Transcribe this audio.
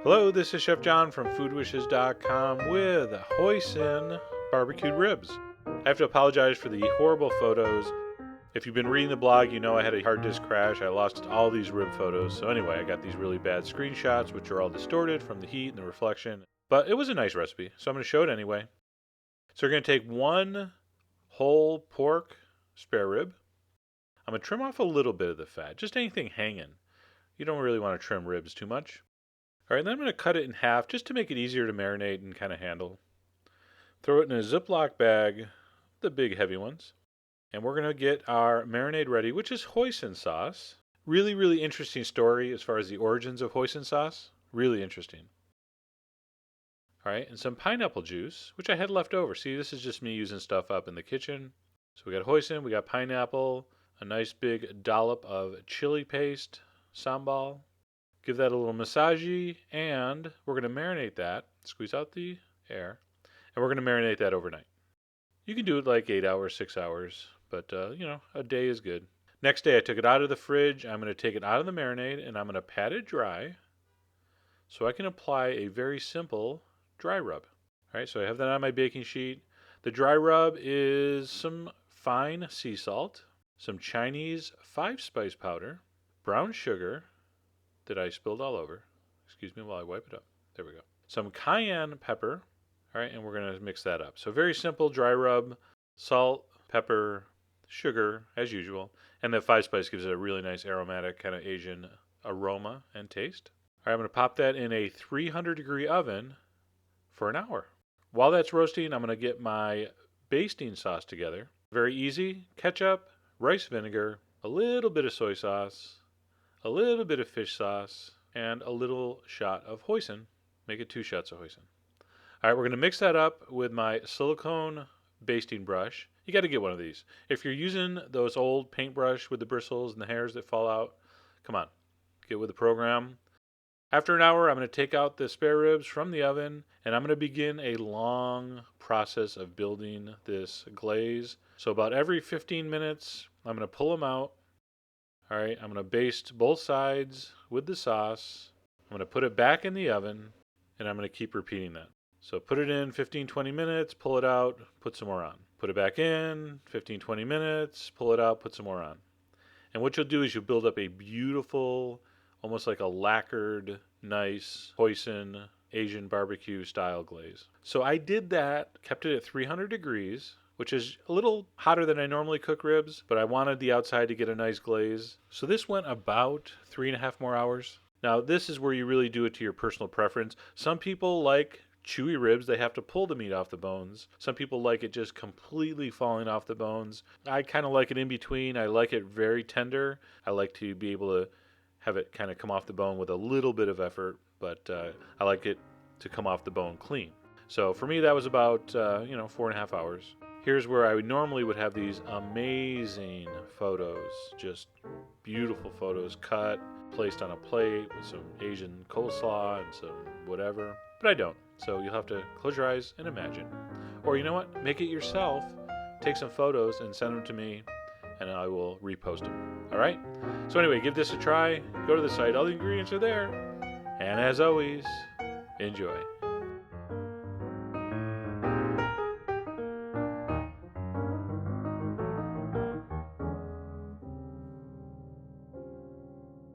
Hello, this is Chef John from foodwishes.com with Hoisin barbecued ribs. I have to apologize for the horrible photos. If you've been reading the blog, you know I had a hard disk crash. I lost all these rib photos. So anyway, I got these really bad screenshots, which are all distorted from the heat and the reflection. But it was a nice recipe, so I'm going to show it anyway. So we're going to take one whole pork spare rib. I'm going to trim off a little bit of the fat, just anything hanging. You don't really want to trim ribs too much. All right, then I'm going to cut it in half just to make it easier to marinate and kind of handle. Throw it in a Ziploc bag, the big heavy ones. And we're going to get our marinade ready, which is hoisin sauce. Really interesting story as far as the origins of hoisin sauce. Really interesting. All right, and some pineapple juice, which I had left over. See, this is just me using stuff up in the kitchen. So we got hoisin, we got pineapple, a nice big dollop of chili paste, sambal. Give that a little massage, and we're going to marinate that. Squeeze out the air, and we're going to marinate that overnight. You can do it like 8 hours, 6 hours, but a day is good. Next day, I took it out of the fridge. I'm going to take it out of the marinade, and I'm going to pat it dry so I can apply a very simple dry rub. All right, so I have that on my baking sheet. The dry rub is some fine sea salt, some Chinese 5-spice powder, brown sugar, that I spilled all over. Excuse me while I wipe it up. There we go. Some cayenne pepper. All right, and we're going to mix that up. So very simple dry rub, salt, pepper, sugar, as usual. And that 5-spice gives it a really nice aromatic kind of Asian aroma and taste. All right, I'm going to pop that in a 300-degree oven for an hour. While that's roasting, I'm going to get my basting sauce together. Very easy. Ketchup, rice vinegar, a little bit of soy sauce, a little bit of fish sauce, and a little shot of hoisin. Make it 2 shots of hoisin. All right, we're going to mix that up with my silicone basting brush. You got to get one of these. If you're using those old paintbrush with the bristles and the hairs that fall out, come on, get with the program. After an hour, I'm going to take out the spare ribs from the oven, and I'm going to begin a long process of building this glaze. So about every 15 minutes, I'm going to pull them out. All right, I'm going to baste both sides with the sauce. I'm going to put it back in the oven, and I'm going to keep repeating that. So put it in 15-20 minutes, pull it out, put some more on. Put it back in, 15-20 minutes, pull it out, put some more on. And what you'll do is you'll build up a beautiful, almost like a lacquered, nice hoisin Asian barbecue style glaze. So I did that, kept it at 300 degrees, which is a little hotter than I normally cook ribs, but I wanted the outside to get a nice glaze. So this went about 3.5 more hours. Now this is where you really do it to your personal preference. Some people like chewy ribs. They have to pull the meat off the bones. Some people like it just completely falling off the bones. I kind of like it in between. I like it very tender. I like to be able to have it kind of come off the bone with a little bit of effort, but I like it to come off the bone clean. So for me, that was about 4.5 hours. Here's where I normally would have these amazing photos, just beautiful photos cut, placed on a plate with some Asian coleslaw and some whatever, but I don't. So you'll have to close your eyes and imagine. Or you know what? Make it yourself. Take some photos and send them to me, and I will repost them. All right? So anyway, give this a try. Go to the site. All the ingredients are there. And as always, enjoy.